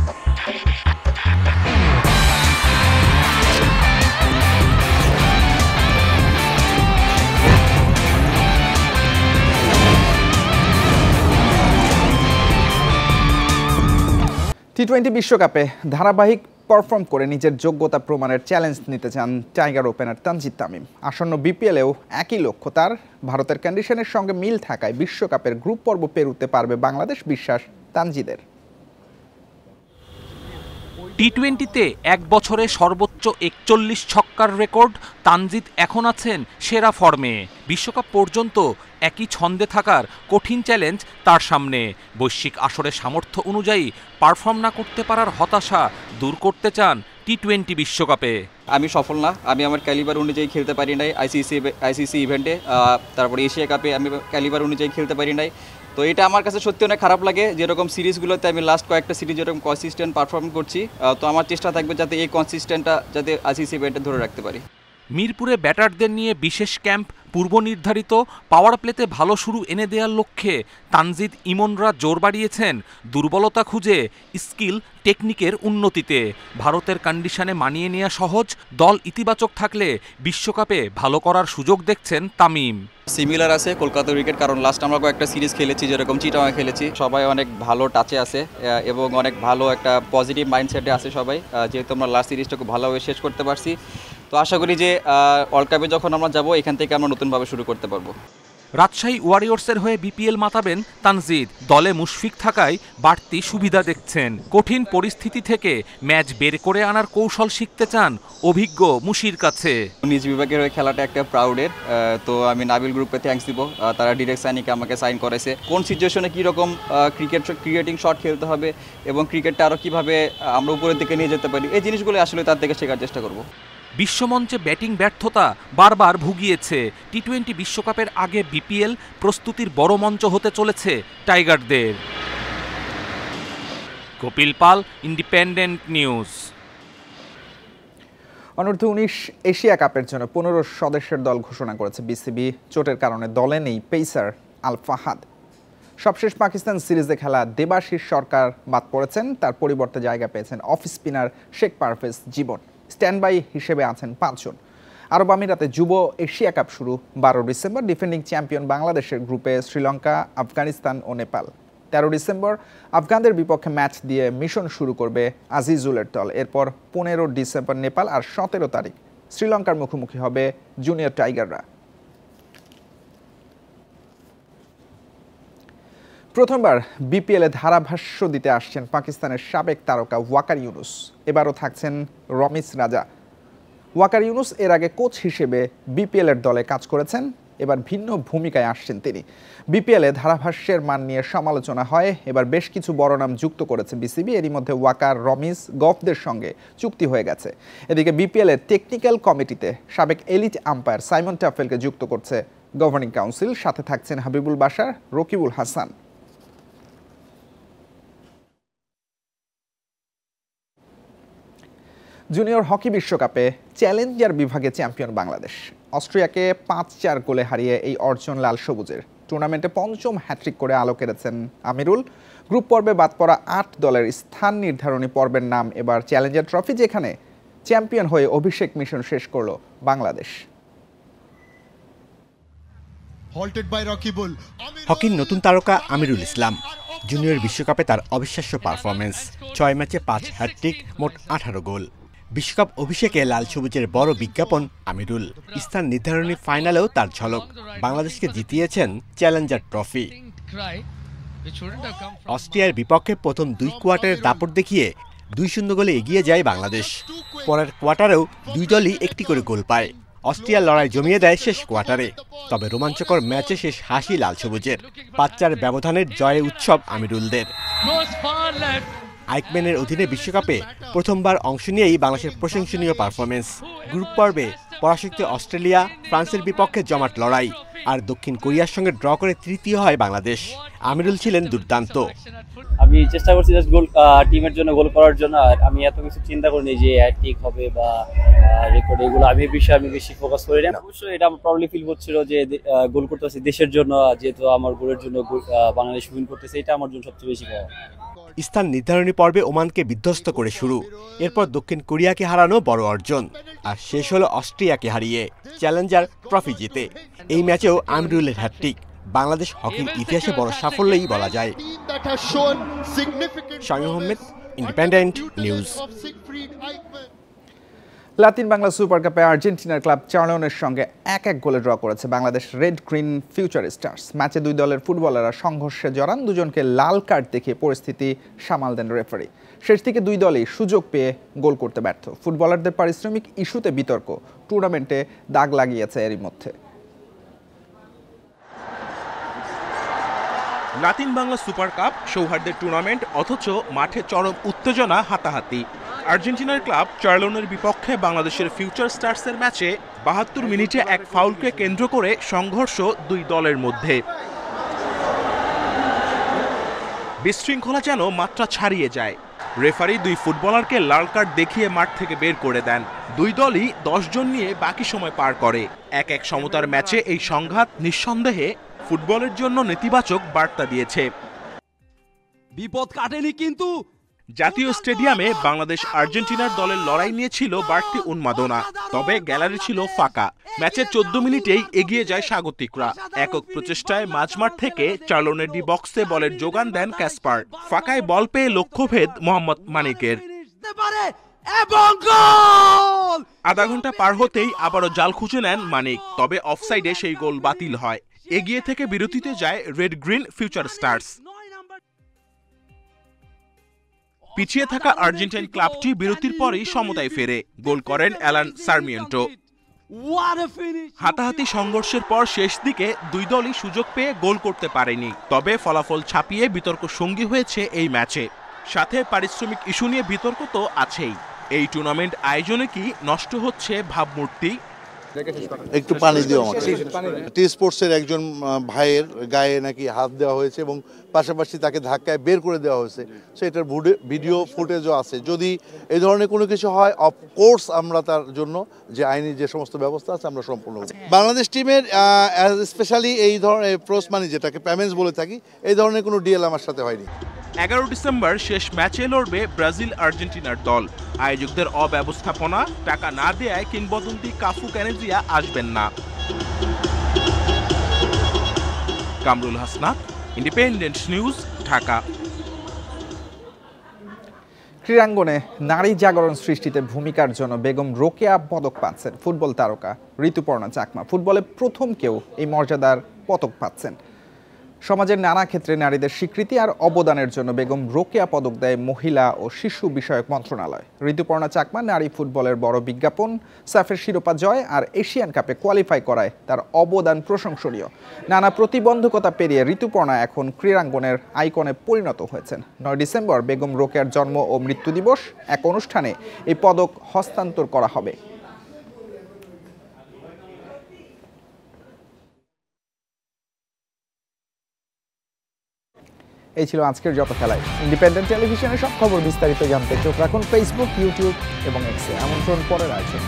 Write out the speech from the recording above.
টি-20 বিশ্বকাপে ধারাবাহিক পারফর্ম করে নিজের যোগ্যতা প্রমাণের চ্যালেঞ্জ নিতে চান টাইগার ওপেনার তানজিদ তামিম। আসন্ন বিপিএলেও একই লক্ষ্য তার। ভারতের কন্ডিশনের সঙ্গে মিল থাকায় বিশ্বকাপের গ্রুপ পর্ব পেরোতে পারবে বাংলাদেশ, বিশ্বাস তানজিদের। টি-20তে এক বছরে সর্বোচ্চ 41 ছক্কার রেকর্ড। তানজিদ এখন আছেন সেরা ফর্মে। বিশ্বকাপ পর্যন্ত একই ছন্দে থাকার কঠিন চ্যালেঞ্জ তার সামনে। বৈশ্বিক আসরের সামর্থ্য অনুযায়ী পারফর্ম না করতে পারার হতাশা দূর করতে চান টি-20 বিশ্বকাপে। আমি সফল না, আমি আমার ক্যালিবার অনুযায়ী খেলতে পারি নাই আইসিসি ইভেন্টে। তারপরে এশিয়া কাপে আমি ক্যালিবার অনুযায়ী খেলতে পারি নাই। তো এটা আমার কাছে সত্যি অনেক খারাপ লাগে। যেরকম সিরিজগুলোতে আমি লাস্ট কয়েকটা সিরিজ যেরকম কনসিস্টেন্ট পারফর্ম করছি, তো আমার চেষ্টা থাকবে যাতে এই কনসিস্টেন্টটা যাতে আইসিসি ইভেন্টে ধরে রাখতে পারি। মিরপুরে ব্যাটারদের নিয়ে বিশেষ ক্যাম্প পূর্ব নির্ধারিত। পাওয়ার প্লেতে ভালো শুরু এনে দেওয়ার লক্ষ্যে তানজিদ ইমনরা জোর বাড়িয়েছেন দুর্বলতা খুঁজে স্কিল টেকনিকের উন্নতিতে। ভারতের কন্ডিশনে মানিয়ে নেওয়া সহজ, দল ইতিবাচক থাকলে বিশ্বকাপে ভালো করার সুযোগ দেখছেন তামিম। সিমিলার আছে কলকাতা উইকেট, কারণ লাস্ট আমরা কয়েকটা সিরিজ খেলেছি, যেরকম চিটাগাং খেলেছি। সবাই অনেক ভালো টাচে আছে এবং অনেক ভালো একটা পজিটিভ মাইন্ডসেটে আছে সবাই, যেহেতু আমরা লাস্ট সিরিজটা খুব ভালোভাবে শেষ করতে পারছি। তো আশা করি যে ওয়ার্ল্ড কাপে যখন আমরা যাব এখান থেকে আমরা নতুনভাবে শুরু করতে পারবো। রাজশাহী ওয়ারিয়র্সের হয়ে বিপিএল মাতাবেন তানজিদ। দলে মুশফিক থাকায় বাড়তি সুবিধা দেখছেন। কঠিন পরিস্থিতি থেকে ম্যাচ বের করে আনার কৌশল শিখতে চান অভিজ্ঞ মুশির কাছে। নিজ বিভাগের হয়ে খেলাটা একটা প্রাউডের। তো আমি নাবিল গ্রুপে থ্যাঙ্কস দিব, তারা ডিরেক্ট সাইনিকে আমাকে সাইন করেছে। কোন সিচুয়েশনে কীরকম ক্রিকেটিং শট খেলতে হবে এবং ক্রিকেটটা আরও কীভাবে আমরা উপরের দিকে নিয়ে যেতে পারি, এই জিনিসগুলো আসলে তার থেকে শেখার চেষ্টা করব। বিশ্বমঞ্চে ব্যাটিং ব্যর্থতা বারবার ভুগিয়েছে। টি-20 বিশ্বকাপের আগে বিপিএল প্রস্তুতির বড় মঞ্চ হতে চলেছে টাইগারদের। কপিল পাল, ইন্ডিপেন্ডেন্ট নিউজ। অনূর্ধ্ব-19 এশিয়া কাপের জন্য 15 সদস্যের দল ঘোষণা করেছে বিসিবি। চোটের কারণে দলে নেই পেসার আল ফাহাদ। সবশেষ পাকিস্তান সিরিজে খেলা দেবাশিস সরকার বাদ পড়েছেন, তার পরিবর্তে জায়গা পেয়েছেন off spinner Sheikh Parvez Jibon. Standby হিসেবে আছেন 5 জন। আরব আমিরাতে যুব এশিয়া কাপ শুরু 12 ডিসেম্বর। ডিফেন্ডিং চ্যাম্পিয়ন বাংলাদেশের গ্রুপে শ্রীলঙ্কা, আফগানিস্তান ও নেপাল। 13 ডিসেম্বর আফগানদের বিপক্ষে ম্যাচ দিয়ে মিশন শুরু করবে আজিজুলের দল। এরপর 15 ডিসেম্বর নেপাল আর 17 তারিখ শ্রীলঙ্কার মুখোমুখি হবে জুনিয়র টাইগাররা। প্রথমবার বিপিএলে ধারাভাষ্য দিতে আসছেন পাকিস্তানের সাবেক তারকা ওয়াকার ইউনুস। এবারও থাকছেন রমিজ রাজা। ওয়াকার ইউনুস এর আগে কোচ হিসেবে বিপিএলের দলে কাজ করেছেন, এবার ভিন্ন ভূমিকায় আসছেন তিনি। বিপিএলে ধারাভাষ্যের মান নিয়ে সমালোচনা হয়, এবার বেশ কিছু বড় নাম যুক্ত করেছে বিসিবি। এরই মধ্যে ওয়াকার, রমিজ, গফদের সঙ্গে চুক্তি হয়ে গেছে। এদিকে বিপিএলের টেকনিক্যাল কমিটিতে সাবেক এলিট আম্পায়ার সাইমন টাফেলকে যুক্ত করছে গভর্নিং কাউন্সিল। সাথে থাকছেন হাবিবুল বাশার, রকিবুল হাসান। জুনিয়র হকি বিশ্বকাপে চ্যালেঞ্জার বিভাগে চ্যাম্পিয়ন বাংলাদেশ। অস্ট্রিয়াকে 5-4 গোলে হারিয়ে এই অর্জন লাল সবুজের। টুর্নামেন্টে 5ম হ্যাট্রিক করে আলো কেড়েছেন আমিরুল। গ্রুপ পর্বে বাদ পড়া 8 দলের স্থান নির্ধারণী পর্বের নাম এবার চ্যালেঞ্জার ট্রফি, যেখানে চ্যাম্পিয়ন হয়ে অভিষেক মিশন শেষ করল বাংলাদেশ। হকির নতুন তারকা আমিরুল ইসলাম। জুনিয়র বিশ্বকাপে তার অবিশ্বাস্য পারফরমেন্স। 6 ম্যাচে 5 হ্যাট্রিক, মোট 18 গোল। বিশ্বকাপ অভিষেকে লাল সবুজের বড় বিজ্ঞাপন আমিরুল। স্থান নির্ধারণী ফাইনালেও তার ঝলক। বাংলাদেশকে জিতিয়েছেন চ্যালেঞ্জার ট্রফি। অস্ট্রিয়ার বিপক্ষে প্রথম 2 কোয়ার্টারের দাপট দেখিয়ে 2-0 গোলে এগিয়ে যায় বাংলাদেশ। পরের কোয়ার্টারেও 2 দলই একটি করে গোল পায়। অস্ট্রিয়ার লড়াই জমিয়ে দেয় শেষ কোয়ার্টারে। তবে রোমাঞ্চকর ম্যাচে শেষ হাসি লাল সবুজের। 5-4 ব্যবধানের জয়ে উৎসব আমিরুলদের। আইকম্যানের অধীনে বিশ্বকাপে প্রথমবার অংশ নিয়েই বাংলাদেশের প্রশংসনীয় পারফরমেন্স। গ্রুপ পর্বে পরাজিত অস্ট্রেলিয়া, ফ্রান্সের বিপক্ষে জমাট লড়াই আর দক্ষিণ কোরিয়ার সঙ্গে ড্র করে তৃতীয় হয় বাংলাদেশ। আমিরুল ছিলেন দুর্দান্ত। আমি চেষ্টা করছি জাস্ট গোল, টিমের জন্য গোল করার জন্য। আর আমি এত কিছু চিন্তা করিনি যে হ্যাট্রিক হবে বা রেকর্ড, এগুলো আমি বিষয়ে আমি বেশি ফোকাস করি না। অবশ্যই এটা আমার প্রবলি ফিল হচ্ছিল যে গোল করতে পারছি দেশের জন্য, যেহেতু আমার গোলের জন্য বাংলাদেশ উইন করতেছে, এটা আমার জন্য সবচেয়ে বেশি পাওয়া। স্থান নির্ধারণী পর্বে ওমানকে বিধ্বস্ত করে শুরু, এরপর দক্ষিণ কোরিয়াকে হারানো বড় অর্জন, আর শেষ হলো অস্ট্রিয়াকে হারিয়ে চ্যালেঞ্জার ট্রফি জিতে। এই ম্যাচেও আমিরুলের হ্যাটট্রিক বাংলাদেশ হকির ইতিহাসে বড় সাফল্যই বলা যায়। Shamim Ahmed, independent news. Latin Bangla super কাপে আর্জেন্টিনার ক্লাব চার্লোনের সঙ্গে 1-1 গোলে ড্র করেছে Bangladesh red green future stars. ম্যাচে দুই দলের ফুটবলাররা সংঘর্ষে জড়ান, দুজনকে লাল কার্ড দেখিয়ে পরিস্থিতি সামাল দেন রেফারি। শেষ দিকে দুই দলই সুযোগ পেয়ে গোল করতে ব্যর্থ। ফুটবলারদের পারিশ্রমিক ইস্যুতে বিতর্ক, টুর্নামেন্টে দাগ লাগিয়েছে এরই মধ্যে। লাতিন বাংলা সুপার কাপ সৌহার্দ্যের টুর্নামেন্ট, অথচ মাঠে চরম উত্তেজনা, হাতাহাতি। আর্জেন্টিনার ক্লাব চার্লোনের বিপক্ষে বাংলাদেশের ফিউচার স্টার্সের ম্যাচে 72 মিনিটে এক ফাউলকে কেন্দ্র করে সংঘর্ষ দুই দলের মধ্যে। বিশৃঙ্খলা যেন মাত্রা ছাড়িয়ে যায়। রেফারি দুই ফুটবলারকে লাল কার্ড দেখিয়ে মাঠ থেকে বের করে দেন। দুই দলই 10 জন নিয়ে বাকি সময় পার করে। 1-1 সমতার ম্যাচে এই সংঘাত নিঃসন্দেহে ফুটবলের জন্য নেতিবাচক বার্তা দিয়েছে। বিপদ কাটেনি কিন্তু। জাতীয় স্টেডিয়ামে বাংলাদেশ আর্জেন্টিনার দলের লড়াই নিয়েছিল বাড়তি উন্মাদনা, তবে গ্যালারি ছিল ফাঁকা। ম্যাচের 14 মিনিটেই এগিয়ে যায় স্বাগতিকরা। একক প্রচেষ্টায় মাঝমাঠ থেকে চার্লোনের ডি বক্সে বলের যোগান দেন ক্যাসপার। ফাঁকায় বল পেয়ে লক্ষ্যভেদ মোহাম্মদ মানিকের। আধা ঘন্টা পার হতেই আবারও জাল খুঁজে নেন মানিক, তবে অফসাইডে সেই গোল বাতিল হয়। এগিয়ে থেকে বিরতিতে যায় রেড গ্রিন ফিউচার স্টার্স। পিছিয়ে থাকা আর্জেন্টাইন ক্লাবটি বিরতির পরেই সমতায় ফেরে। গোল করেন অ্যালান সার্মিয়েন্টো। হাতাহাতি সংঘর্ষের পর শেষ দিকে দুই দলই সুযোগ পেয়ে গোল করতে পারেনি, তবে ফলাফল ছাপিয়ে বিতর্ক সঙ্গী হয়েছে এই ম্যাচে। সাথে পারিশ্রমিক ইস্যু নিয়ে বিতর্ক তো আছেই। এই টুর্নামেন্ট আয়োজনে কি নষ্ট হচ্ছে ভাবমূর্তি? একটু পানি দিও আমাকে। টি স্পোর্টসের একজন ভাইয়ের গায়ে নাকি হাত দেওয়া হয়েছে এবং পাশাপাশি তাকে ধাক্কায় বের করে দেওয়া হয়েছে। সেটার ভিডিও ফুটেজও আছে। যদি এই ধরনের কোনো কিছু হয়, অফকোর্স আমরা তার জন্য যে আইনি যে সমস্ত ব্যবস্থা আছে আমরা সম্পূর্ণ বাংলাদেশ টিমের স্পেশালি এই ধরনের প্রোস মানি, যেটাকে পেমেন্টস বলে থাকি, এই ধরনের কোনো ডিএল আমার সাথে হয়নি। 11 ডিসেম্বর শেষ ম্যাচে লড়বে ব্রাজিল আর্জেন্টিনার দল। আয়োজকদের অব্যবস্থাপনা, টাকা না দেয়ায় কিংবদন্তি কাফু ক্যানেজিয়া আসবেন না। Kamrul Hasnat, independent news, Dhaka. ক্রীড়াঙ্গনে নারী জাগরণ সৃষ্টিতে ভূমিকার জন্য বেগম রোকেয়া পদক পাচ্ছেন ফুটবল তারকা ঋতুপর্ণা চাকমা। ফুটবলে প্রথম কেউ এই মর্যাদার পদক পাচ্ছেন। সমাজের নানা ক্ষেত্রে নারীদের স্বীকৃতি আর অবদানের জন্য বেগম রোকেয়া পদক দেয় মহিলা ও শিশু বিষয়ক মন্ত্রণালয়। ঋতুপর্ণা চাকমা নারী ফুটবলের বড় বিজ্ঞাপন, সাফের শিরোপা জয় আর এশিয়ান কাপে কোয়ালিফাই করায় তার অবদান প্রশংসনীয়। নানা প্রতিবন্ধকতা পেরিয়ে ঋতুপর্ণা এখন ক্রীড়াঙ্গনের আইকনে পরিণত হয়েছেন। 9 ডিসেম্বর বেগম রোকেয়ার জন্ম ও মৃত্যু দিবস, এক অনুষ্ঠানে এই পদক হস্তান্তর করা হবে। এই ছিল আজকের যত খেলায়। ইন্ডিপেন্ডেন্ট টেলিভিশনের সব খবর বিস্তারিত জানতে চোখ রাখুন ফেসবুক, ইউটিউব এবং এক্সে। আমন্ত্রণ পরের আয়োজন।